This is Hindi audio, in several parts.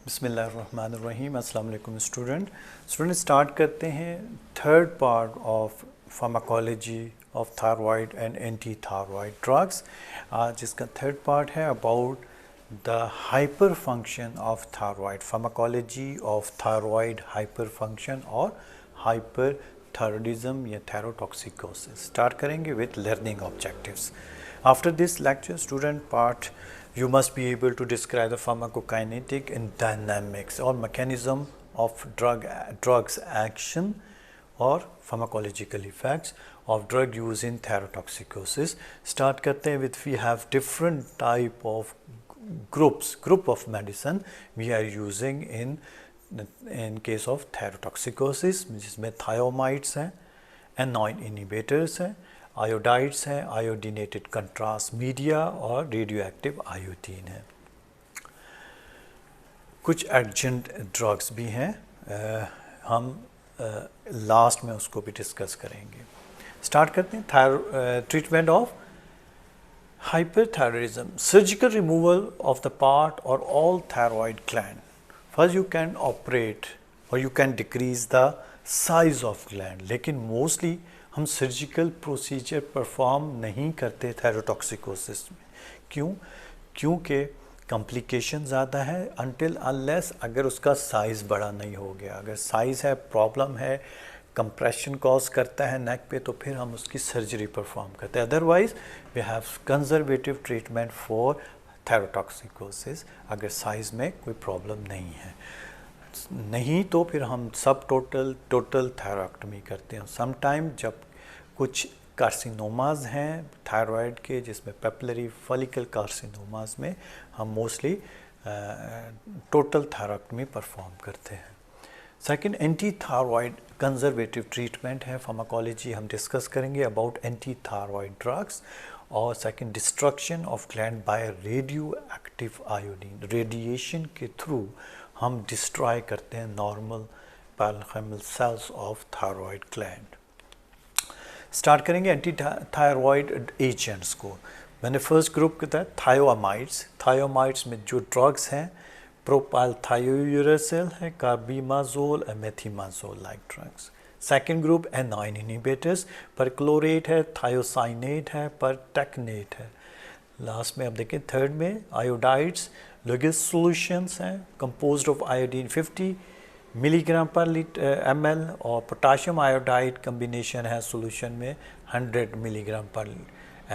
बिस्मिल्लाहिर्रहमानिर्रहीम। अस्सलाम वालेकुम स्टूडेंट स्टार्ट करते हैं third part of pharmacology of thyroid and anti thyroid drugs. आज इसका थर्ड पार्ट है about the hyper function of thyroid, pharmacology of thyroid hyper function और हाइपर थायरॉयडिज्म या thyrotoxicosis। स्टार्ट करेंगे with learning objectives. After this lecture student part you must be able to describe the pharmacokinetic and dynamics or mechanism of drugs action or pharmacological effects of drug use in thyrotoxicosis. Start करते हैं with we have different type of group of medicine we are using in case of thyrotoxicosis, जिसमें thiamides हैं, anion inhibitors हैं, आयोडाइड्स हैं, आयोडीनेटेड कंट्रास्ट मीडिया और रेडियो एक्टिव आयोडीन है। कुछ एडजेंट ड्रग्स भी हैं, हम लास्ट में उसको भी डिस्कस करेंगे। स्टार्ट करते हैं treatment of hyperthyroidism. Surgical removal of the part और all thyroid gland. First you can operate और you can decrease the size of gland, लेकिन मोस्टली हम सर्जिकल प्रोसीजर परफॉर्म नहीं करते थायरोटॉक्सिकोसिस में। क्योंकि कॉम्प्लिकेशन ज़्यादा है अनटिल अनलेस अगर उसका साइज़ बड़ा नहीं हो गया। अगर साइज़ है, प्रॉब्लम है, कंप्रेशन कॉज करता है नेक पे, तो फिर हम उसकी सर्जरी परफॉर्म करते हैं। Otherwise we have conservative treatment for thyrotoxicosis अगर साइज़ में कोई प्रॉब्लम नहीं तो फिर हम सब टोटल थायरॉक्टमी करते हैं। समटाइम जब कुछ कार्सिनोमाज हैं थायराइड के, जिसमें पेपिलरी फॉलिकल कार्सिनोमाज में हम मोस्टली टोटल थायरॉक्टमी परफॉर्म करते हैं। Second, anti thyroid conservative treatment है। फार्माकोलॉजी हम डिस्कस करेंगे अबाउट एंटी थायराइड ड्रग्स। और second, destruction of gland by radio active iodine. Radiation के थ्रू हम डिस्ट्रॉय करते हैं normal parenchymal cells of thyroid gland. Start करेंगे एंटी थायराइड एजेंट्स को। मैंने फर्स्ट ग्रुप किया थायोमाइड्स। थायोमाइड्स में जो ड्रग्स हैं प्रोपाइल थायोयूरेसिल है, कार्बिमाजोल और methimazole like drugs. Second group anion inhibitors, perchlorate है, थायोसाइनेट है, परटेक्नेट है। लास्ट में अब देखें थर्ड में आयोडाइड्स लुगिस सॉल्यूशंस हैं कंपोज्ड ऑफ आयोडीन 50 मिलीग्राम पर ml और पोटाशियम आयोडाइड कम्बिनेशन है सॉल्यूशन में 100 मिलीग्राम पर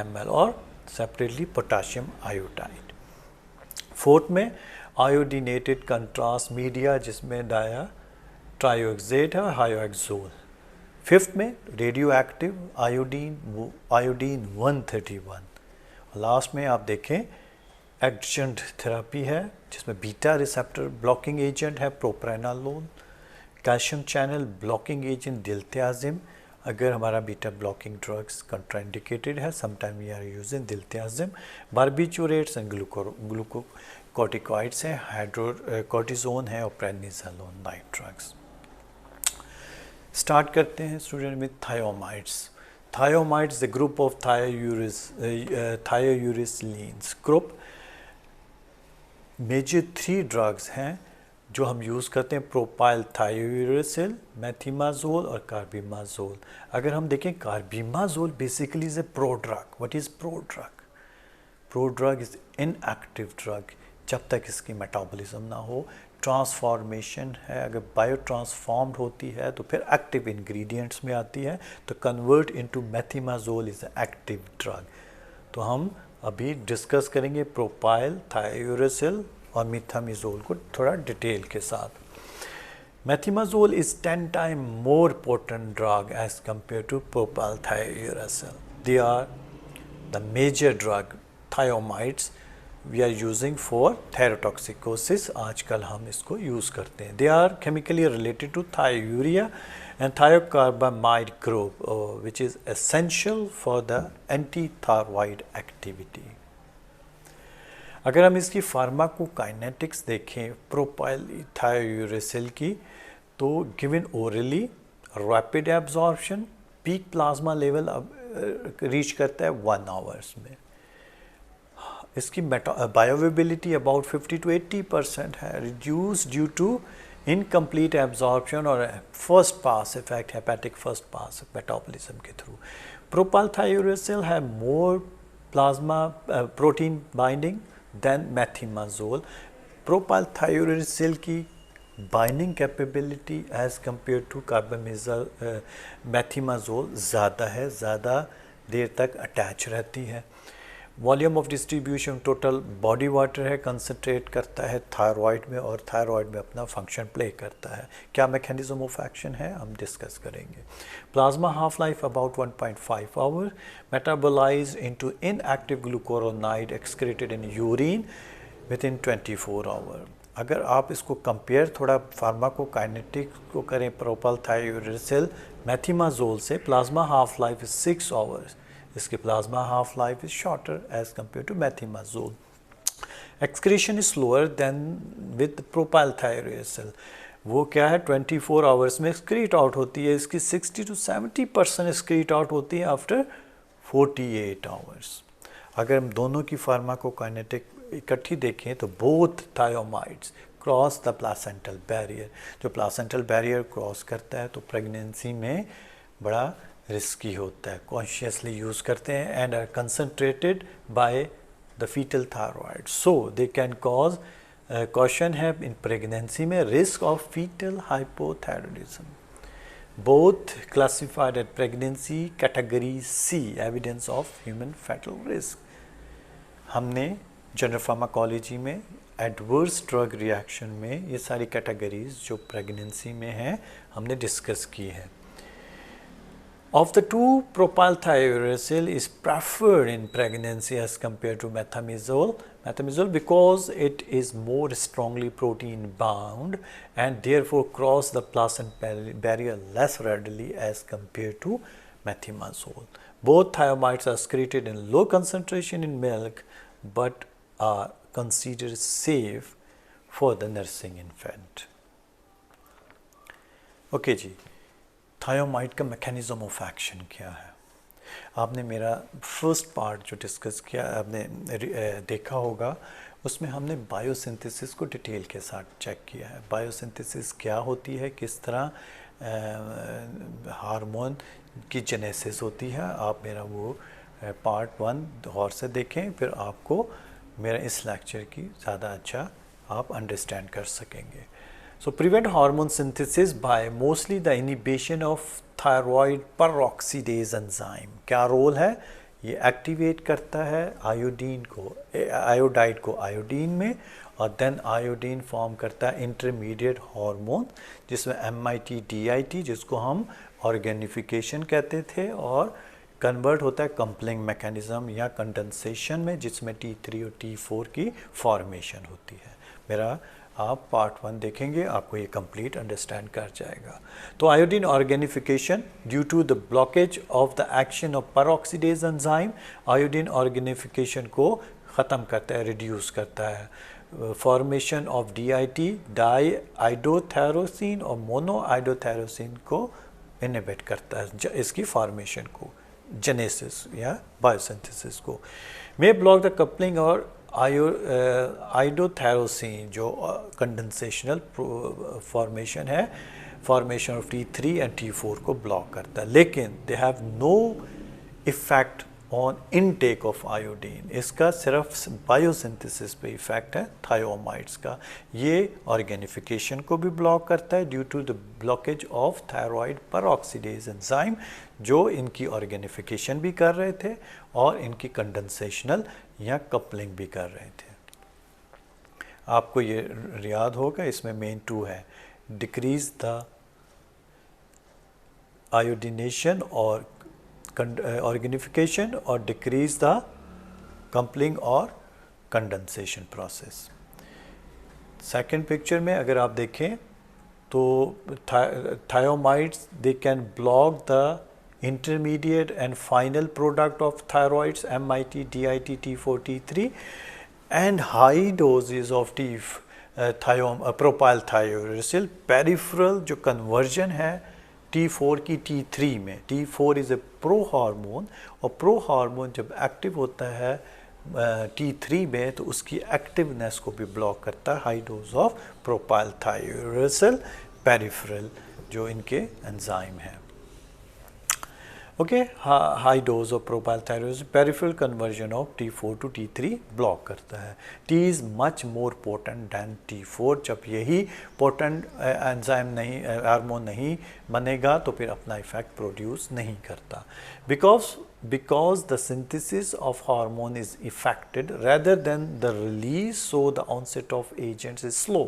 ml और सेपरेटली पोटाशियम आयोडाइड। फोर्थ में आयोडीनेटेड कंट्रास्ट मीडिया जिसमें डाया ट्रायोक्सेट है, हायोक्सोल। फिफ्थ में रेडियो एक्टिव आयोडीन 131। लास्ट में आप देखें एडजेंट थेरेपी है जिसमें बीटा रिसेप्टर ब्लॉकिंग एजेंट है propranolol, calcium channel blocking agent diltiazem. अगर हमारा बीटा ब्लॉकिंग ड्रग्स कंट्राइंडिकेटेड है, sometime we are using diltiazem. Barbiturates and glucocorticoids हैं, हाइड्रोकोर्टिजोन है और प्रेडनिसोलोन लाइक ड्रग्स। स्टार्ट करते हैं student with thioamides. Thioamides the group of thioureylenes group. Major 3 drugs हैं जो हम यूज़ करते हैं, प्रोपाइल थायोयूरेसिल, मेथिमाजोल और कार्बिमाजोल। अगर हम देखें carbimazole basically is a pro drug. What is pro drug? Pro drug is inactive drug जब तक इसकी मेटाबॉलिज्म ना हो। ट्रांसफॉर्मेशन है, अगर बायो ट्रांसफॉर्म्ड होती है तो फिर एक्टिव इंग्रेडिएंट्स में आती है, तो convert into methimazole is active drug. तो हम अभी डिस्कस करेंगे प्रोपाइल थायोयूरेसिल और मेथिमाजोल को थोड़ा डिटेल के साथ। Methimazole is 10 time more potent drug as compare to propyl thiouracil. They are the major drug thioamides we are using for thyrotoxicosis. आजकल हम इसको यूज़ करते हैं। They are chemically related to thiourea and thiocarbamide group which is essential for the anti thyroid activity. अगर हम इसकी फार्माकोकाइनेटिक्स देखें प्रोपाइल थायोयूरेसिल की, तो given orally rapid absorption, peak plasma level अब रीच करता है 1 आवर्स में। इसकी बायोअवेलेबिलिटी अबाउट 50 to 80% है, reduce due to incomplete absorption और first pass effect, hepatic first pass metabolism के थ्रू। प्रोपालथायोरेसिल है more plasma protein binding than methimazole. Propylthiouracil की binding capability as compare to carbimazole methimazole ज़्यादा है, ज़्यादा देर तक अटैच रहती है। Volume of distribution total body water है, कंसंट्रेट करता है थायराइड में और थायराइड में अपना फंक्शन प्ले करता है। क्या मैकेनिज्म ऑफ एक्शन है हम डिस्कस करेंगे। Plasma half life about 1.5 hour, metabolize into inactive glucuronide excreted in urine within 24 hour. अगर आप इसको कंपेयर थोड़ा फार्माकोकाइनेटिक्स को करें प्रोपालथायोरेसिल मेथिमाजोल से, plasma half life is 6 hours, इसकी plasma half life is shorter as compare to methimazole. Excretion is slower than with propylthiouracil, वो क्या है 24 आवर्स में एक्सक्रीट आउट होती है, इसकी 60 to 70% एक्सक्रीट आउट होती है आफ्टर 48 आवर्स। अगर हम दोनों की फार्माकोकाइनेटिक इकट्ठी देखें तो both thioamides cross the placental barrier, जो प्लासेंटल बैरियर क्रॉस करता है तो प्रेगनेंसी में बड़ा रिस्की होता है, कॉन्शियसली यूज़ करते हैं and are concentrated by the fetal thyroid, so they can cause question है इन प्रेगनेंसी में risk of fetal hypothyroidism. Both classified at pregnancy category C, evidence of human fatal risk. हमने जनरल फार्माकोलॉजी में एडवर्स ड्रग रिएक्शन में ये सारी कैटेगरीज जो प्रेगनेंसी में हैं हमने डिस्कस की है। Of the two, propylthiouracil is preferred in pregnancy as compared to methimazole because it is more strongly protein bound and therefore cross the placental barrier less readily as compared to methimazole. Both thiamides are secreted in low concentration in milk but are considered safe for the nursing infant. Okay जी, थायोमाइड का मैकेनिज्म ऑफ एक्शन क्या है? आपने मेरा फर्स्ट पार्ट जो डिस्कस किया आपने देखा होगा, उसमें हमने बायोसिंथेसिस को डिटेल के साथ चेक किया है। बायोसिंथेसिस क्या होती है, किस तरह हार्मोन की जेनेसिस होती है। आप मेरा वो पार्ट 1 गौर से देखें, फिर आपको मेरा इस लेक्चर की ज़्यादा अच्छा आप अंडरस्टैंड कर सकेंगे। So prevent hormone synthesis by mostly the inhibition of thyroid peroxidase enzyme. क्या रोल है? ये एक्टिवेट करता है आयोडीन को, आयोडाइड को आयोडीन में, और देन आयोडीन फॉर्म करता है इंटरमीडिएट हार्मोन जिसमें MIT DIT जिसको हम ऑर्गेनिफिकेशन कहते थे, और कन्वर्ट होता है कम्पलिंग मैकेनिज्म या कंडेंसेशन में जिसमें T3 और T4 की फॉर्मेशन होती है। मेरा आप पार्ट 1 देखेंगे, आपको ये कंप्लीट अंडरस्टैंड कर जाएगा। तो iodine organification due to the blockage of the action of peroxidase enzyme, iodine organification को ख़त्म करता है, रिड्यूस करता है। Formation of DIT di iodotyrosine और मोनो आइडोथायरोसिन को इनहिबिट करता है, इसकी फॉर्मेशन को, जेनेसिस या बायोसिंथेसिस को। मे ब्लॉक द कपलिंग और आइडोथायरोसिन जो कंडेंसेशनल फॉर्मेशन है, formation of T3 and T4 को ब्लॉक करता है, लेकिन they have no effect on intake of iodine. इसका सिर्फ बायोसिंथेसिस पे इफेक्ट है थायोमाइड्स का। ये ऑर्गेनिफिकेशन को भी ब्लॉक करता है due to the blockage of thyroid peroxidase enzyme, जो इनकी ऑर्गेनिफिकेशन भी कर रहे थे और इनकी कंडेंसेशनल या कपलिंग भी कर रहे थे। आपको ये याद होगा, इसमें मेन 2 है, डिक्रीज द आयोडीनेशन और ऑर्गेनिफिकेशन और डिक्रीज द कपलिंग और कंडेंसेशन प्रोसेस। सेकंड पिक्चर में अगर आप देखें तो thioamides they can block the intermediate and final product of thyroids MIT, DIT, T4, T3 and high doses of propylthiouracil peripheral जो conversion है T4 की T3 में। T4 is a pro hormone और pro hormone जब active होता है T3 में, तो उसकी एक्टिवनेस को भी ब्लॉक करता है high dose of propylthiouracil peripheral, जो इनके एंजाइम हैं। Okay, high dose of propylthiouracil peripheral conversion of T4 to T3 block करता है। T is much more potent than T4। जब यही पोटेंट एंजाइम नहीं, हार्मोन नहीं बनेगा तो फिर अपना इफेक्ट प्रोड्यूस नहीं करता। because the synthesis of hormone is affected rather than the release, so the onset of agents is slow।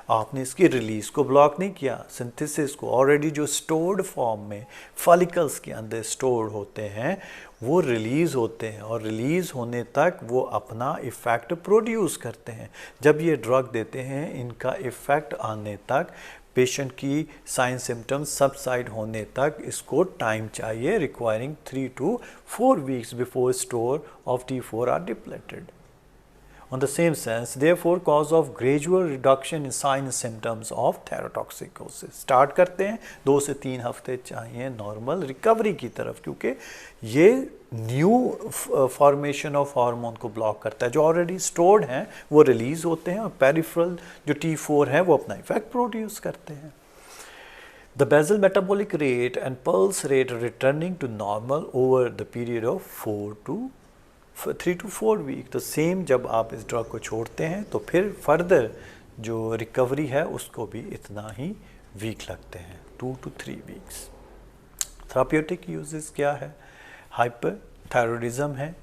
आपने इसकी रिलीज को ब्लॉक नहीं किया, सिंथेसिस को, ऑलरेडी जो स्टोर्ड फॉर्म में फॉलिकल्स के अंदर स्टोर्ड होते हैं वो रिलीज़ होते हैं, और रिलीज़ होने तक वो अपना इफ़ेक्ट प्रोड्यूस करते हैं। जब ये ड्रग देते हैं, इनका इफ़ेक्ट आने तक, पेशेंट की साइन सिम्टम्स सबसाइड होने तक इसको टाइम चाहिए, requiring 3 to 4 weeks before store of T4 are depleted। On the same sense, therefore, cause of gradual reduction in signs and symptoms of thyrotoxicosis। Start करते हैं, 2 से 3 हफ्ते चाहिए नॉर्मल रिकवरी की तरफ, क्योंकि ये न्यू फॉर्मेशन ऑफ हार्मोन को ब्लॉक करता है। जो ऑलरेडी स्टोर्ड हैं वो रिलीज होते हैं, और पेरिफेरल जो T4 है वो अपना इफेक्ट प्रोड्यूस करते हैं। The basal metabolic rate and pulse rate returning to normal over the period of 3 to 4 week. तो सेम जब आप इस ड्रग को छोड़ते हैं तो फिर फर्दर जो रिकवरी है उसको भी इतना ही वीक लगते हैं, 2 to 3 वीक्स। थेराप्यूटिक यूजेस क्या है? हाइपरथायरॉयडिज्म है,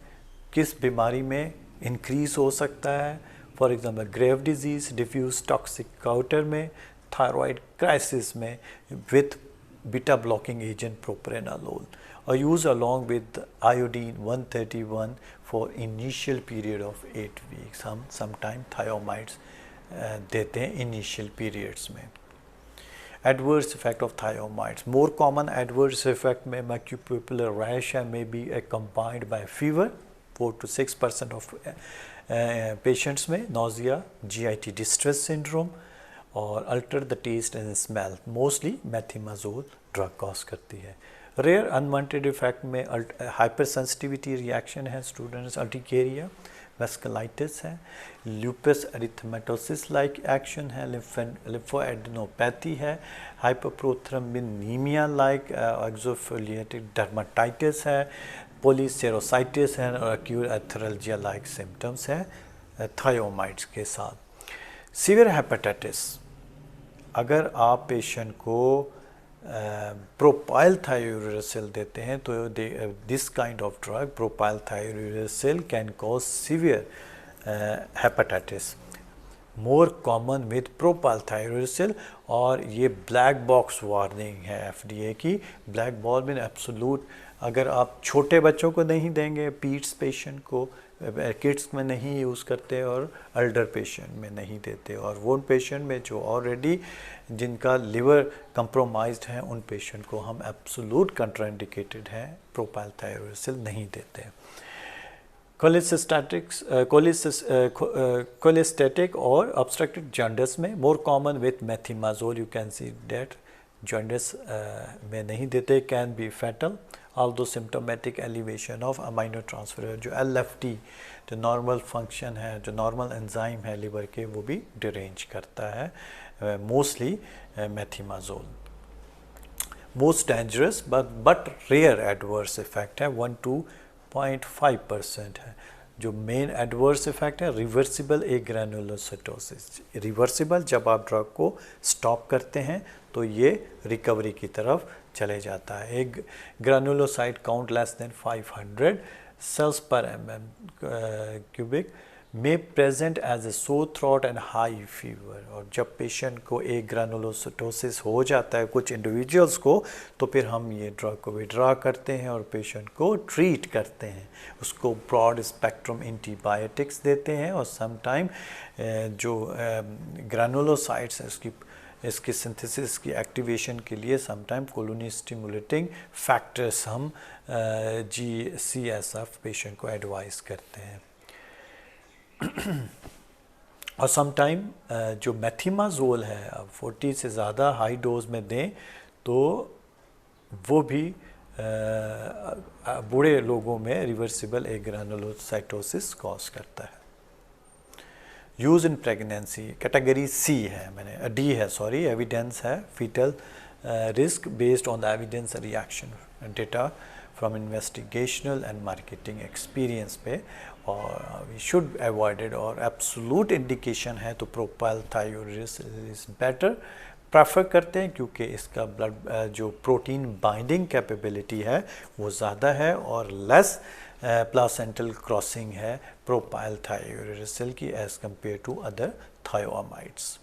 किस बीमारी में इंक्रीज हो सकता है? For example Grave disease, diffuse toxic goitre में, थायराइड क्राइसिस में with beta blocking agent propranolol, or use along with iodine 131 for initial period of 8 weeks। हम sometime thiamides देते हैं initial periods में। Adverse effect of thiamides, more common adverse effect में macular rash may be accompanied by fever, 4 to 6% of patients में, nausea, GIT distress syndrome, और alter the taste and smell, mostly methimazole drug cause करती है। रेयर अनवांटेड इफेक्ट में हाइपर सेंसिटिविटी रिएक्शन है स्टूडेंट्स, अर्टिकेरिया, वेस्कुलाइटिस है, ल्यूपस एरिथेमेटोसिस लाइक एक्शन है, लिम्फोएडेनोपैथी है, हाइपोप्रोथ्रोम्बिनीमिया लाइक एक्सोफोलिएटिक डर्माटाइटिस है, पोलीसेरोसाइटिस है, और एक्यूट एथेरल्जिया लाइक सिम्टम्स है थायोमाइड्स के साथ। सीवियर हेपेटाइटिस, अगर आप पेशेंट को प्रोपाइल थायरोसिल देते हैं तो this kind of drug propylthiouracil can cause severe hepatitis, more common with propylthiouracil. और ये ब्लैक बॉक्स वार्निंग है FDA की। ब्लैक बॉक्स में एब्सोलूट, अगर आप छोटे बच्चों को नहीं देंगे, पीड्स पेशेंट को, किड्स में नहीं यूज़ करते, और अल्डर पेशेंट में नहीं देते, और वो पेशेंट में जो ऑलरेडी जिनका लिवर कंप्रोमाइज्ड है उन पेशेंट को हम एब्सोलूट कंट्राइंडिकेटेड है, प्रोपाइल थायरोसिल नहीं देते। कोलेस्टेटिक और ऑब्स्ट्रक्टिव जॉन्डिस में more common with methimazole, you can see that jaundice में नहीं देते, can be fatal although symptomatic elevation of amino transfer, जो LFT जो नॉर्मल फंक्शन है, जो नॉर्मल एंजाइम है लिवर के, वो भी डिरेंज करता है, mostly methimazole. Most dangerous but rare adverse effect है, 1 to 0.5% है। जो मेन एडवर्स इफेक्ट है रिवर्सिबल एग्रेनुलोसाइटोसिस, रिवर्सिबल, जब आप ड्रग को स्टॉप करते हैं तो ये रिकवरी की तरफ चले जाता है। एक granulocyte count less than 500 cells per cubic में present as a sore throat and high fever. और जब पेशेंट को एक ग्रेनुलोसाइटोसिस हो जाता है कुछ इंडिविजुअल्स को, तो फिर हम ये ड्रग को विड्रा करते हैं और पेशेंट को ट्रीट करते हैं, उसको ब्रॉड स्पेक्ट्रम एंटीबायोटिक्स देते हैं, और समटाइम जो ग्रेनुलोसाइट्स है इसकी सिंथेसिस की एक्टिवेशन के लिए समटाइम कॉलोनी स्टिमुलेटिंग फैक्टर्स हम GCSF पेशेंट को एडवाइस करते हैं। और समटाइम जो मेथिमाजोल है, अब 40 से ज़्यादा हाई डोज में दें तो वो भी बूढ़े लोगों में रिवर्सिबल एग्रानुलोसाइटोसिस कॉज करता है। Use in pregnancy category C है, मैंने डी है सॉरी, एविडेंस है fetal risk based on the evidence reaction data from investigational and marketing experience पे, और वी शुड अवॉइडेड, और एब्सोलूट इंडिकेशन है तो propyl thyroid is better prefer करते हैं, क्योंकि इसका ब्लड जो प्रोटीन बाइंडिंग कैपेबिलिटी है वो ज़्यादा है और लेस प्लासेंटल क्रॉसिंग है प्रोपाइल थायरोसिल की as compare to other thioamides.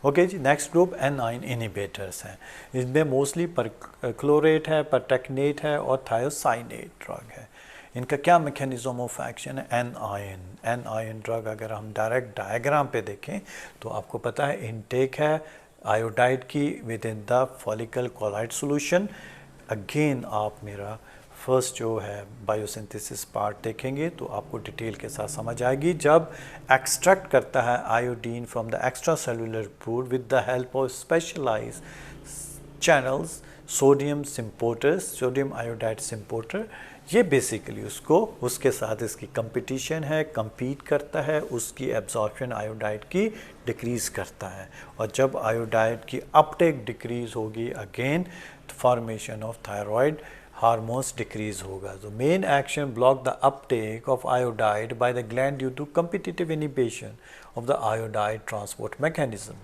Okay जी, नेक्स्ट ग्रुप एनाइन इनिबिटर्स हैं। इसमें मोस्टली परक्लोरेट है, परटेक्नेट है और थायोसाइनेट ड्रग है। इनका क्या मैकेनिज्म ऑफ एक्शन है? एन आयन ड्रग अगर हम डायरेक्ट डायग्राम पे देखें तो आपको पता है इनटेक है आयोडाइड की within the follicle colloid solution. Again आप मेरा फर्स्ट जो है बायोसिंथेसिस पार्ट देखेंगे तो आपको डिटेल के साथ समझ आएगी। जब एक्सट्रैक्ट करता है iodine from the extracellular fluid with the help of specialized channels sodium symporters, sodium iodide symporter, ये बेसिकली उसको उसके साथ इसकी कंपटीशन है, compete करता है, उसकी एब्जॉर्प्शन आयोडाइड की डिक्रीज करता है, और जब आयोडाइड की अपटेक डिक्रीज होगी again formation of thyroid hormones decrease होगा। तो main action block the uptake of iodide by the gland due to competitive inhibition of the iodide transport mechanism.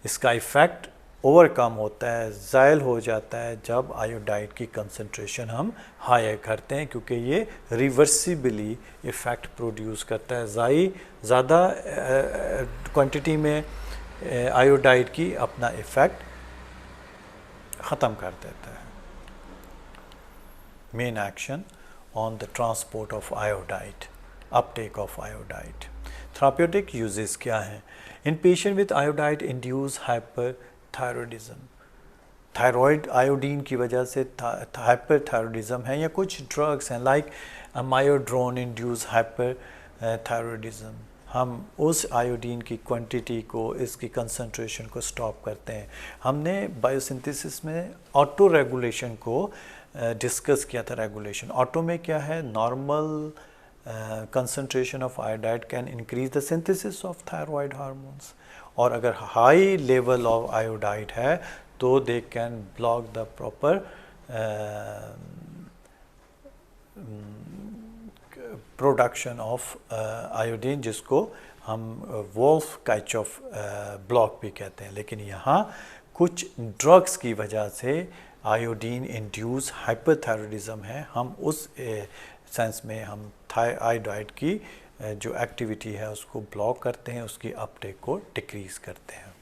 इसका इफेक्ट ओवरकम होता है, ज़ायल हो जाता है जब आयोडाइड की कंसंट्रेशन हम हायर करते हैं, क्योंकि ये रिवर्सिबली इफ़ेक्ट प्रोड्यूस करता है। ज़्यादा क्वांटिटी में आयोडाइड की अपना इफ़ेक्ट ख़त्म कर देता है। Main action on the transport of iodide, uptake of iodide. Therapeutic uses क्या हैं? In patient with iodide induced hyperthyroidism, thyroid iodine की वजह से हाइपरथायरॉयडिज्म है, या कुछ ड्रग्स हैं लाइक मायोड्रोन इंड्यूस हाइपरथायरॉयडिज्म। हम उस आयोडीन की क्वांटिटी को, इसकी कंसंट्रेशन को स्टॉप करते हैं। हमने बायोसिंथेसिस में ऑटो रेगुलेशन को डिस्कस किया था। रेगुलेशन ऑटो में क्या है? Normal concentration of iodide can increase the synthesis of thyroid hormones, और अगर high level of iodide है तो they can block the proper production of iodine, जिसको हम वोल्फ-काइचॉफ ब्लॉक भी कहते हैं। लेकिन यहाँ कुछ ड्रग्स की वजह से आयोडीन इंड्यूस हाइपरथायरॉयडिज्म है, हम उस सेंस में हम आयोडाइड की जो एक्टिविटी है उसको ब्लॉक करते हैं, उसकी अपटेक को डिक्रीज करते हैं।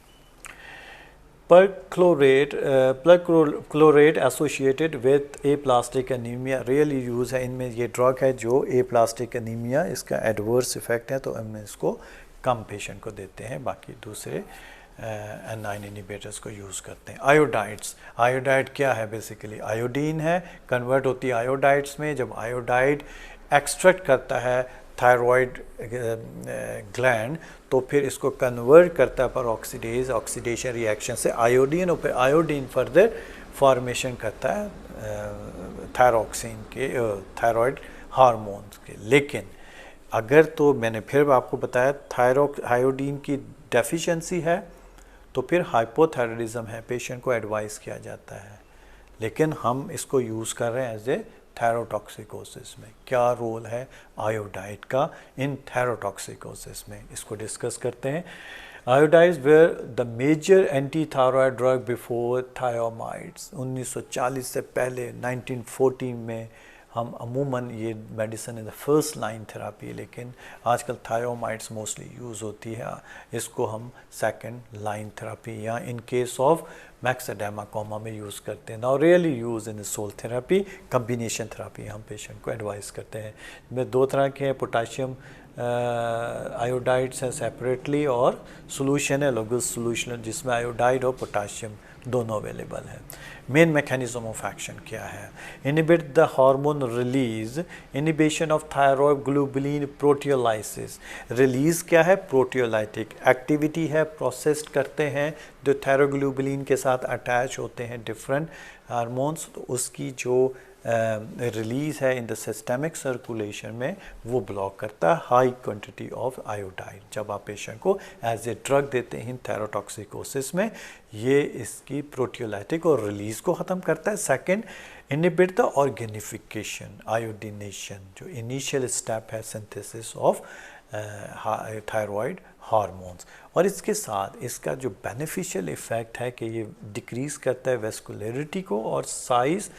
Perchlorate associated with aplastic anaemia really use है। इनमें ये ड्रग है जो एप्लास्टिक एनीमिया, इसका एडवर्स इफेक्ट है, तो हम इसको कम पेशेंट को देते हैं, बाकी दूसरे एनाइन इनिबिटर्स को यूज़ करते हैं। आयोडाइड्स, आयोडाइड क्या है? बेसिकली आयोडीन है, कन्वर्ट होती है आयोडाइड्स में। जब आयोडाइड एक्सट्रैक्ट करता है थायराइड ग्लैंड तो फिर इसको कन्वर्ट करता है पर ऑक्सीडेशन रिएक्शन से आयोडीन, और फिर आयोडीन फर्दर फॉर्मेशन करता है थायरॉक्सिन के, थायराइड हार्मोन्स के। लेकिन अगर तो मैंने फिर आपको बताया आयोडीन की डेफिशिएंसी है तो फिर हाइपोथायरॉयडिज्म है, पेशेंट को एडवाइस किया जाता है। लेकिन हम इसको यूज़ कर रहे हैं एज ए थायरोटॉक्सिकोसिस में। क्या रोल है आयोडाइड का इन थायरोटॉक्सिकोसिस में, इसको डिस्कस करते हैं। Iodides were the major anti thyroid drug before thioamides. 1940 से पहले 1914 में हम अमूमन ये medicine in the first line therapy, लेकिन आजकल थायोमाइड्स मोस्टली यूज़ होती है, इसको हम सेकंड लाइन थेरापी या in case of myxedema coma में यूज़ करते हैं। Now really use in sole therapy, combination therapy हम पेशेंट को एडवाइस करते हैं। इसमें दो तरह के हैं, पोटाशियम आयोडाइड्स हैं सेपरेटली, और सोल्यूशन है लोगस सोल्यूशन जिसमें आयोडाइड और पोटाशियम दोनों अवेलेबल है। मेन मैकेनिज्म ऑफ एक्शन क्या है? Inhibit the hormone release, inhibition of thyroid globulin proteolysis. Release क्या है? प्रोटियोलाइटिक एक्टिविटी है, प्रोसेस्ड करते हैं जो थायरोग्लोबुलिन के साथ अटैच होते हैं डिफरेंट हार्मोन्स, तो उसकी जो रिलीज है इन द सिस्टेमिक सर्कुलेशन में वो ब्लॉक करता है हाई क्वांटिटी ऑफ आयोडाइन। जब आप पेशेंट को एज ए ड्रग देते हैं थायरोटॉक्सिकोसिस में, ये इसकी प्रोटियोलाइटिक और रिलीज को ख़त्म करता है। Second, inhibit the organification, iodination, जो इनिशियल स्टेप है सिंथेसिस ऑफ थायराइड हार्मोन्स। और इसके साथ इसका जो बेनिफिशियल इफ़ेक्ट है कि ये डिक्रीज़ करता है वेस्कुलरिटी को और size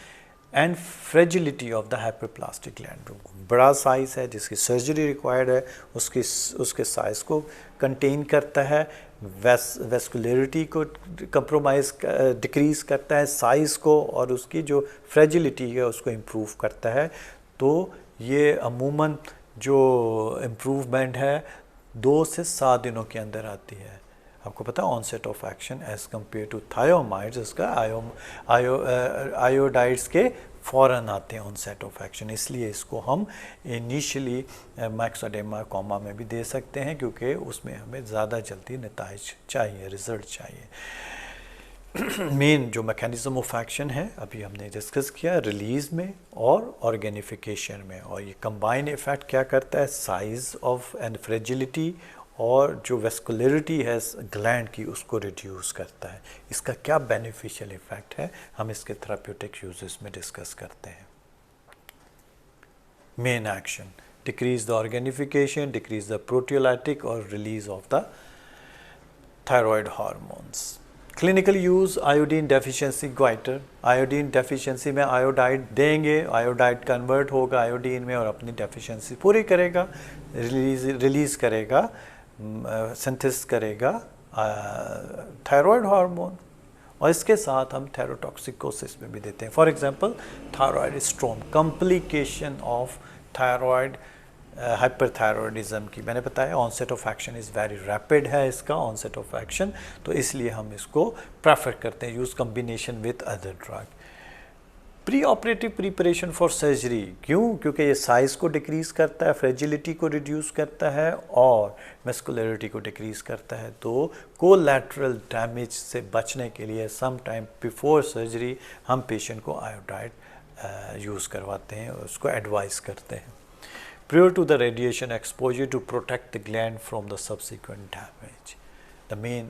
and fragility of the hyperplastic gland. बड़ा साइज़ है जिसकी सर्जरी रिक्वायर्ड है, उसके साइज़ को कंटेन करता है, वेस्कुलरिटी को कंप्रोमाइज़ डिक्रीज़ करता है, साइज़ को, और उसकी जो फ्रेजिलिटी है उसको इम्प्रूव करता है। तो ये अमूमन जो इम्प्रूवमेंट है 2 से 7 दिनों के अंदर आती है। आपको पता है onset of action as compared to thioamides, इसका आयोडाइड्स के फ़ौरन आते हैं ऑनसेट ऑफ एक्शन, इसलिए इसको हम इनिशियली मैक्सोडेमा कॉमा में भी दे सकते हैं क्योंकि उसमें हमें ज़्यादा जल्दी नताइज चाहिए, रिज़ल्ट चाहिए। मेन जो मैकेनिज़्म ऑफ एक्शन है अभी हमने डिस्कस किया रिलीज़ में और ऑर्गेनिफिकेशन में, और ये कंबाइन इफ़ेक्ट क्या करता है? साइज़ ऑफ एंड फ्रेजिलिटी और जो वेस्कुलरिटी है ग्लैंड की उसको रिड्यूस करता है। इसका क्या बेनिफिशियल इफ़ेक्ट है हम इसके थेराप्यूटिक यूजेस में डिस्कस करते हैं। Main action, decrease the organification, decrease the proteolytic और release of the thyroid hormones. Clinical use, iodine deficiency goiter, iodine deficiency में आयोडाइड देंगे, आयोडाइड कन्वर्ट होगा आयोडीन में और अपनी डेफिशिएंसी पूरी करेगा, रिलीज़ करेगा, सिंथेसिस करेगा थायराइड हार्मोन। और इसके साथ हम थायरोटॉक्सिकोसिस में भी देते हैं। For example thyroid storm, complication of thyroid hyperthyroidism की मैंने बताया onset of action is very rapid है इसका ऑनसेट ऑफ एक्शन, तो इसलिए हम इसको प्रेफर करते हैं use combination with other drug. Pre operative preparation for surgery, क्यों? क्योंकि ये साइज़ को डिक्रीज़ करता है, फ्रेजिलिटी को रिड्यूस करता है और मस्कुलरिटी को डिक्रीज़ करता है। तो कोलैटरल डैमेज से बचने के लिए सम टाइम बिफोर सर्जरी हम पेशेंट को आयोडाइड यूज़ करवाते हैं और उसको एडवाइस करते हैं। Prior to the radiation exposure to protect the gland from the subsequent damage. The main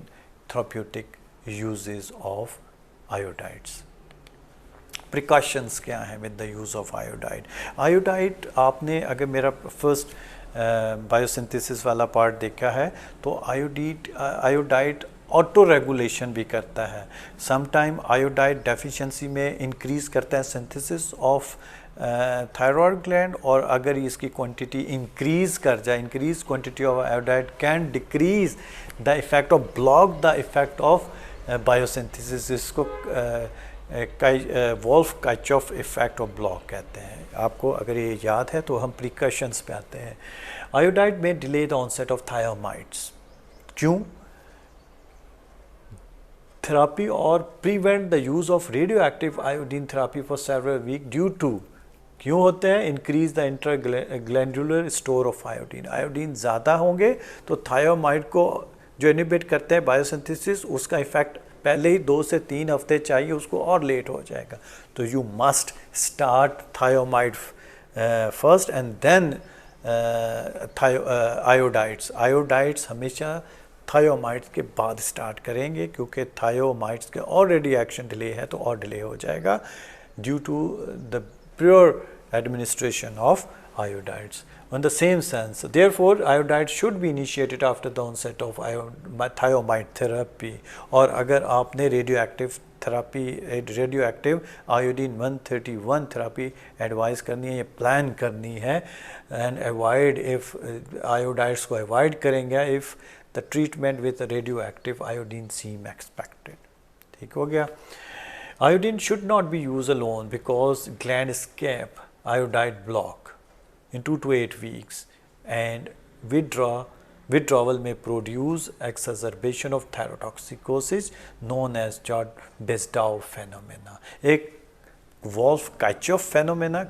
therapeutic uses of iodides. Precautions क्या हैं with the use of iodide? Iodide आपने अगर मेरा फर्स्ट बायोसिंथेसिस वाला पार्ट देखा है तो आयोडाइड ऑटो रेगुलेशन भी करता है। समटाइम आयोडाइड डेफिशिएंसी में इंक्रीज़ करता है सिंथेसिस ऑफ थायराइड ग्लैंड, और अगर इसकी क्वांटिटी इंक्रीज़ कर जाए, increase quantity of iodide can decrease the effect of block the effect of biosynthesis, इसको वोल्फ काइचॉफ इफ़ेक्ट ऑफ ब्लॉक कहते हैं। आपको अगर ये याद है तो हम प्रिकॉशंस पे आते हैं। आयोडाइड में delay the onset of thioamides, क्यों? थेरापी और prevent the use of radio active iodine therapy for several week due to, क्यों होते हैं? Increase the intraglandular store of iodine, iodine ज़्यादा होंगे तो थायोमाइड को जो इनिबिट करते हैं बायोसिंथेसिस, उसका इफेक्ट पहले ही 2 से 3 हफ्ते चाहिए, उसको और लेट हो जाएगा। तो you must start thioamide first and then iodides. Iodides हमेशा थायोमाइड्स के बाद स्टार्ट करेंगे क्योंकि थायोमाइड्स के ऑलरेडी एक्शन डिले है तो और डिले हो जाएगा due to the pure administration of iodides. In the same sense, therefore, iodide should be initiated after the onset of thiamide therapy. और अगर आपने radioactive therapy, radioactive iodine 131 therapy advise करनी है या plan करनी है, and avoid if iodides को avoid करेंगे if the treatment with radioactive iodine seem expected. ठीक हो गया? Iodine should not be used alone because gland escape iodide block in 2 to 8 weeks and withdraw Withdrawal may produce exacerbation of thyrotoxicosis known as Jod-Bezdow phenomena. एक वॉल्फ-काइचॉफ phenomena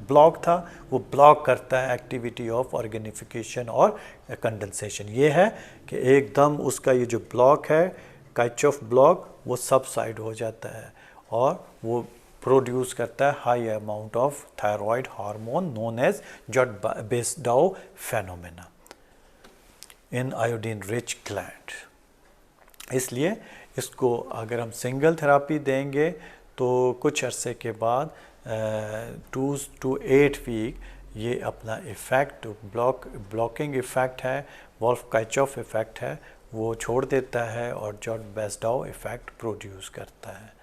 ब्लॉक था, वो ब्लॉक करता है एक्टिविटी ऑफ ऑर्गेनिफिकेशन और कंडेंसेशन। ये है कि एकदम उसका ये जो ब्लॉक है काइचॉफ ब्लॉक वो सबसाइड हो जाता है और वो प्रोड्यूस करता है high amount of thyroid hormone known as Jod Basedow phenomena in iodine rich gland. इसलिए इसको अगर हम सिंगल थेरापी देंगे तो कुछ अरसे के बाद 2 to 8 वीक ये अपना इफ़ेक्ट ब्लॉकिंग इफ़ेक्ट है, वॉल्फ-काइचॉफ इफ़ेक्ट है, वो छोड़ देता है और जॉड-बेस्डाउ इफ़ेक्ट प्रोड्यूस करता है।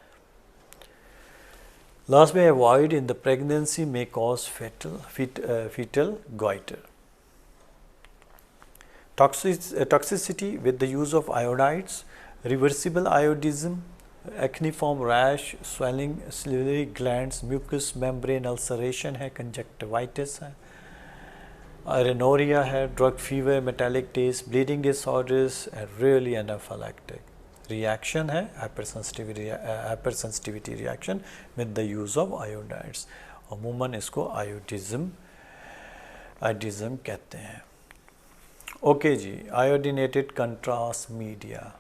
Loss may avoid in the pregnancy may cause fetal goiter. Toxicity with the use of iodides, reversible iodism, acneiform rash, swelling salivary glands, mucous membrane ulceration है, conjunctivitis है, rhinorrhea है, drug fever, metallic taste, bleeding disorders, and really anaphylactic reaction है, hypersensitivity reaction with the use of iodides। अमूमन इसको आयोडिज्म कहते हैं। ओके जी, आयोडिनेटेड कंट्रास्ट मीडिया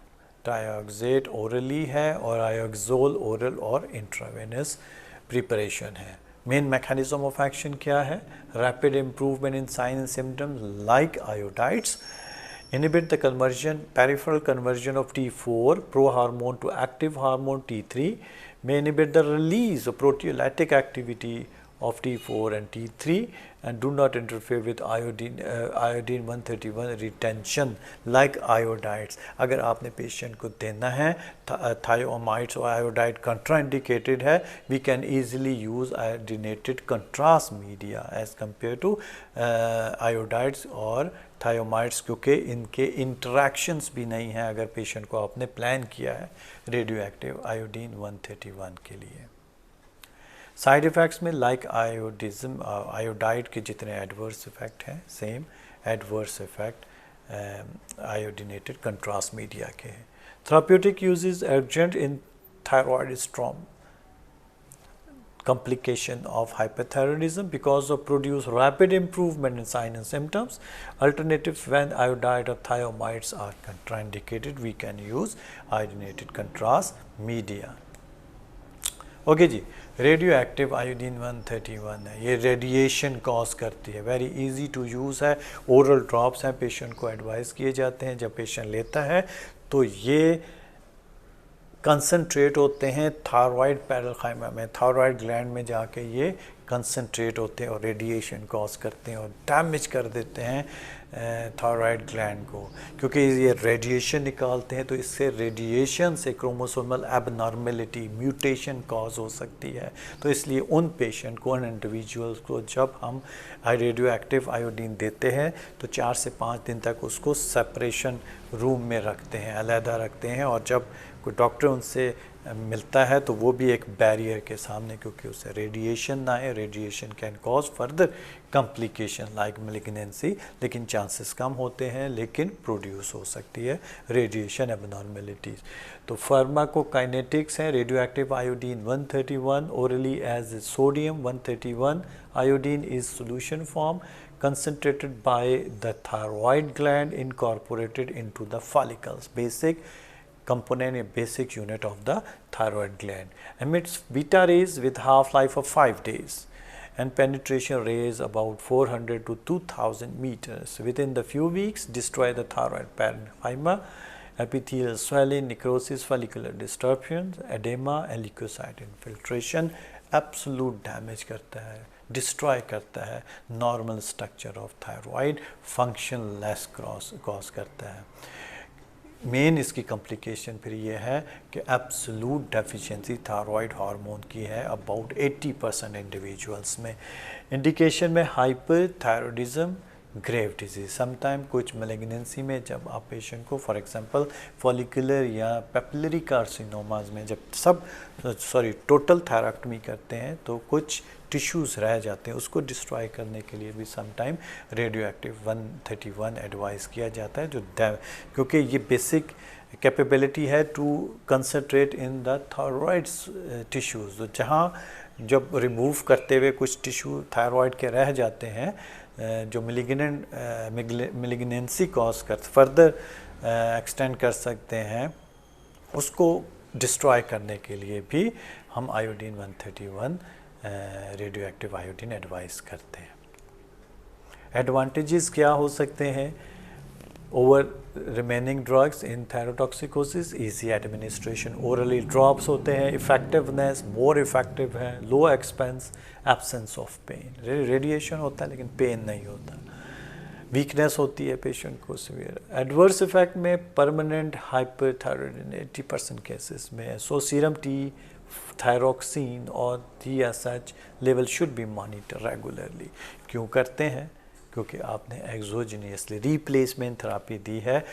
डायोक्सेट ओरली है और आयोक्सोल ओरल और इंट्रावेनस प्रिपरेशन है। मेन मैकेनिज्म ऑफ एक्शन क्या है? Rapid improvement in sign and symptoms like iodides, inhibit the peripheral conversion of T4 prohormone to active hormone T3, may inhibit the release of proteolytic activity of T4 and T3 and do not interfere with iodine 131 retention like iodides। अगर आपने पेशेंट को देना है थायोमाइड्स और आयोडाइड कंट्राइंडिकेटेड है, we can easily use iodinated contrast media as compared to iodides और थायोमाइड्स, क्योंकि इनके इंटरेक्शंस भी नहीं हैं अगर पेशेंट को आपने प्लान किया है रेडियो एक्टिव आयोडीन 131 के लिए। साइड इफ़ेक्ट्स में लाइक आयोडाइड के जितने एडवर्स इफ़ेक्ट हैं same adverse effect iodinated contrast media के हैं। Therapeutic uses urgent in thyroid storm complication of hyperthyroidism because of produce rapid improvement in signs and symptoms. Alternatives when iodide or thioamides are contraindicated, we can use iodinated contrast media. Okay जी, रेडियो एक्टिव आयोडीन 131 है, ये रेडिएशन कॉज करती है, वेरी इजी टू यूज़ है, ओरल ड्रॉप्स हैं, पेशेंट को एडवाइस किए जाते हैं। जब पेशेंट लेता है तो ये कंसनट्रेट होते हैं थायराइड पैरेन्काइमा में, थायराइड ग्लैंड में जाके ये कंसनट्रेट होते हैं और रेडिएशन कॉज करते हैं और डैमेज कर देते हैं थायराइड ग्लैंड को। क्योंकि ये रेडिएशन निकालते हैं तो इससे रेडिएशन से क्रोमोसोमल एबनॉर्मेलिटी म्यूटेशन कॉज हो सकती है। तो इसलिए उन पेशेंट को, उन इंडिविजुअल्स को जब हम रेडियो एक्टिव आयोडीन देते हैं तो 4 से 5 दिन तक उसको सेपरेशन रूम में रखते हैं, अलहदा रखते हैं, और जब कोई डॉक्टर उनसे मिलता है तो वो भी एक बैरियर के सामने, क्योंकि उससे रेडिएशन ना है, radiation can cause further complication like malignancy, लेकिन चांसेस कम होते हैं, लेकिन प्रोड्यूस हो सकती है रेडिएशन एबनॉर्मेलिटीज़। तो फार्माकोकाइनेटिक्स है radio active iodine 131 orally as sodium 131 iodine is solution form concentrated by the thyroid gland incorporated into the follicles, basic component, a basic unit of the thyroid gland, emits beta rays with half-life of 5 days and penetration rays about 400 to 2000 meters. Within the few weeks destroy the thyroid parenchyma, epithelial swelling, necrosis, follicular disruptions, edema and leukocyte infiltration, absolute damage करता है, डिस्ट्रॉय करता है normal structure of thyroid, function less cause करता है। मेन इसकी कॉम्प्लिकेशन फिर ये है कि एब्सोलूट डेफिशिएंसी थायराइड हार्मोन की है अबाउट 80% इंडिविजुअल्स में। इंडिकेशन में हाइपरथायरॉयडिज्म, ग्रेव डिजीज, समटाइम कुछ मैलिग्नेंसी में जब आप पेशेंट को फॉर एग्जांपल फॉलिकुलर या पेपिलरी कार्सिनोमाज में जब टोटल थायरैक्टमी करते हैं तो कुछ टिश्यूज़ रह जाते हैं उसको डिस्ट्रॉय करने के लिए भी some time radio active 131 advise किया जाता है, जो क्योंकि ये बेसिक कैपेबिलिटी है to concentrate in the thyroid tissues, तो जहाँ जब रिमूव करते हुए कुछ टिश्यू थायराइड के रह जाते हैं जो मिलिग्नेंसी कॉज कर फर्दर एक्सटेंड कर सकते हैं, उसको डिस्ट्रॉय करने के लिए भी हम iodine 131 radio active iodine advice करते हैं। एडवांटेजेस क्या हो सकते हैं over remaining drugs in thyrotoxicosis? Easy administration, orally drops होते हैं, इफेक्टिवनेस मोर इफेक्टिव है, low expense, absence of pain. Radiation होता है लेकिन पेन नहीं होता, वीकनेस होती है पेशेंट को सीवियर। एडवर्स इफेक्ट में परमानेंट हाइपरथायरॉयड 80% केसेस में है। सो सीरम टी, थायरोक्सिन और TSH level should be monitor regularly. क्यों करते हैं? क्योंकि आपने एक्सोजिनियसली रिप्लेसमेंट थेरापी दी है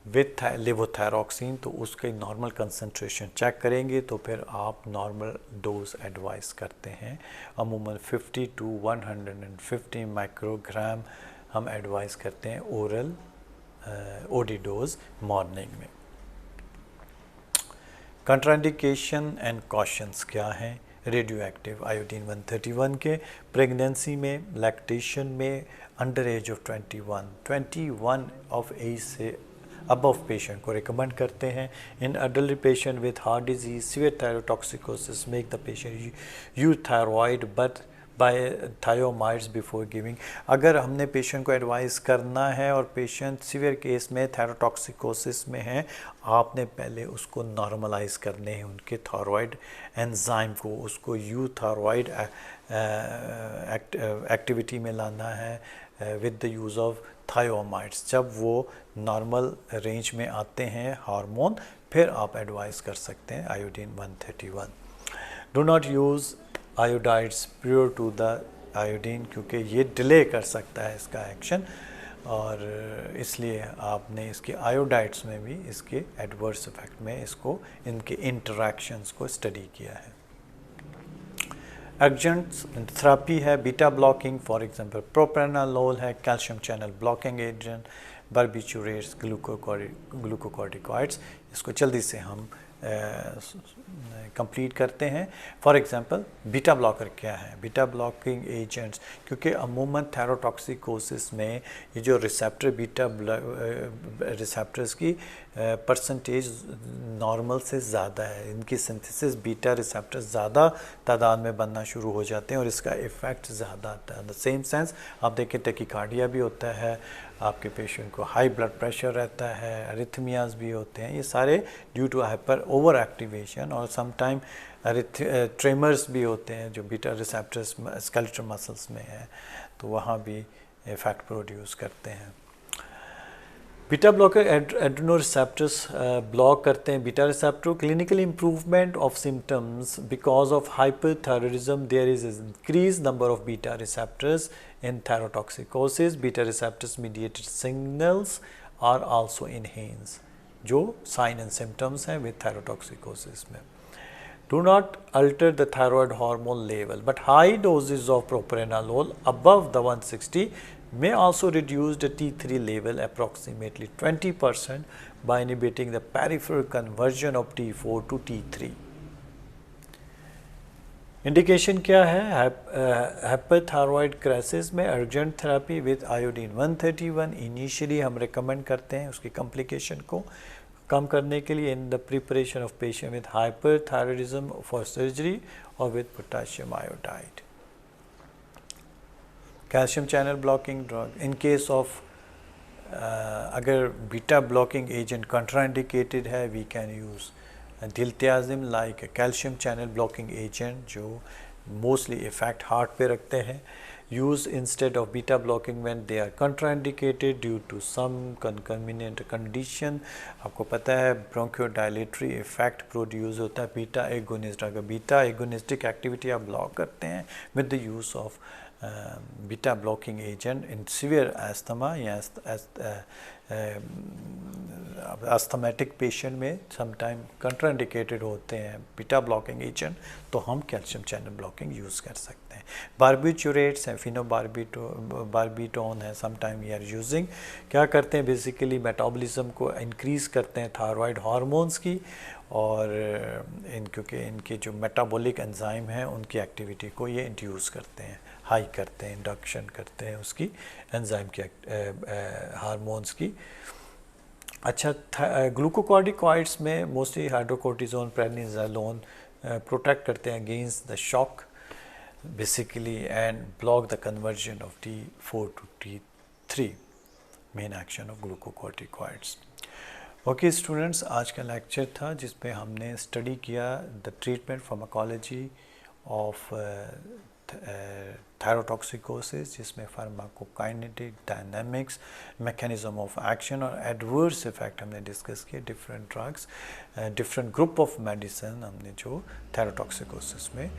विथ लेवोथायरोक्सिन, तो उसके नॉर्मल कंसंट्रेशन चेक करेंगे तो फिर आप नॉर्मल डोज एडवाइस करते हैं। अमूमन 50 to 150 माइक्रोग्राम हम एडवाइस करते हैं ओरल ओडी डोज मॉर्निंग में। कंट्राइंडिकेशन एंड कॉशंस क्या हैं रेडियो एक्टिव आयोडीन 131 के? प्रेगनेंसी में, लैक्टेशन में, under age of 21 of age से अबव पेशेंट को रिकमेंड करते हैं। In adult patient with heart disease, severe thyrotoxicosis, make the patient use thyroid but by thioamides before giving. अगर हमने पेशेंट को एडवाइस करना है और पेशेंट सीवियर केस में थायरोटॉक्सिकोसिस में है, आपने पहले उसको नॉर्मलाइज करने हैं उनके थायरॉइड एंजाइम को, उसको यू थायरॉइड एक्टिविटी में लाना है विद द यूज़ ऑफ थायोमाइड्स। जब वो नॉर्मल रेंज में आते हैं हार्मोन, फिर आप एडवाइस कर सकते हैं iodine 131। Do not use iodides pure to the iodine, क्योंकि ये डिले कर सकता है इसका एक्शन, और इसलिए आपने इसके आयोडाइड्स में भी इसके एडवर्स इफेक्ट में इसको इनके इंटरैक्शंस को स्टडी किया है। एडजंट्स थेरापी है beta blocking, for example propranolol है, calcium channel blocking agent, barbiturates, glucocorticoids. इसको जल्दी से हम कंप्लीट करते हैं। फॉर एग्जांपल बीटा ब्लॉकर क्या है? बीटा ब्लॉकिंग एजेंट्स, क्योंकि अमूमन थायरोटॉक्सिकोसिस में ये जो रिसेप्टर बीटा रिसेप्टर्स की परसेंटेज नॉर्मल से ज़्यादा है, इनकी सिंथेसिस बीटा रिसेप्टर्स ज़्यादा तादाद में बनना शुरू हो जाते हैं और इसका इफ़ेक्ट ज़्यादा आता है। द सेम सेंस आप देखें टेकिकार्डिया भी होता है, आपके पेशेंट को हाई ब्लड प्रेशर रहता है, अरिथमियाज भी होते हैं, ये सारे due to hyper over activation, और समटाइम ट्रेमर्स भी होते हैं जो बीटा रिसेप्टर्स स्केलेटल मसल्स में है, तो वहाँ भी इफेक्ट प्रोड्यूस करते हैं। Beta blocker adreno receptors block करते हैं beta receptor. Clinical improvement of symptoms because of hyperthyroidism, there is increase number of beta receptors in thyrotoxicosis. Beta receptors mediated signals are also enhanced, जो sign and symptoms हैं with thyrotoxicosis में। Do not alter the thyroid hormone level, but high doses of propranolol above the 160 may also reduce the T3 level approximately 20% by inhibiting the peripheral conversion of T4 to T3. Indication क्या है? हाइपरथायरॉयड क्राइसिस में urgent therapy with iodine 131 initially हम रिकमेंड करते हैं उसकी कॉम्प्लिकेशन को कम करने के लिए in the preparation of patient with hyperthyroidism for surgery और with potassium iodide. Calcium channel blocking drug in case of अगर बीटा ब्लॉकिंग एजेंट कंट्राइंडिकेटेड है, we can use diltiazem like a calcium channel blocking agent जो mostly effect हार्ट पे रखते हैं, use instead of beta blocking when they are contraindicated due to some concomitant condition। आपको पता है bronchodilatory effect produce होता है बीटा एगोनिस्ट, अगर बीटा एगोनिस्टिक एक्टिविटी आप ब्लॉक करते हैं with the use of beta blocking agent in severe asthma या अस्थमेटिक पेशेंट में समटाइम कंट्राइंडिकेटेड होते हैं बीटा ब्लॉकिंग एजेंट, तो हम कैल्शियम चैनल ब्लॉकिंग यूज़ कर सकते हैं। बारबिचुरेट्स हैं, फिनोबारबिटोन है, समटाइम वी आर यूजिंग। क्या करते हैं, बेसिकली मेटाबॉलिज्म को इंक्रीज़ करते हैं थायराइड हार्मोन्स की, और क्योंकि इनके जो मेटाबॉलिक एंजाइम हैं उनकी एक्टिविटी को ये इंड्यूस करते हैं, हाई करते हैं, इंडक्शन करते हैं उसकी एंजाइम की हार्मोन्स की। अच्छा, ग्लूकोकॉर्टिकॉइड्स में मोस्टली हाइड्रोकोर्टिजोन, प्रेडनिसोलोन प्रोटेक्ट करते हैं against the shock basically and block the conversion of T4 to T3, main action of glucocorticoids. Okay students, आज का लेक्चर था जिसमें हमने स्टडी किया the treatment pharmacology of thyrotoxicosis, जिसमें pharmacokinetic, dynamics, mechanism of action और एडवर्स इफेक्ट हमने डिस्कस किए। Different drugs, different group of medicine हमने जो थायरोटॉक्सिकोसिस में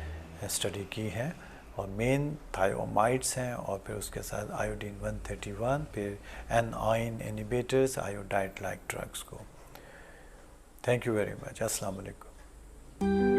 स्टडी की है, और मेन थायोमाइड्स हैं, और फिर उसके साथ आयोडीन 131, फिर anion inhibitors, iodide like drugs को। Thank you very much. अस्सलाम वालेकुम।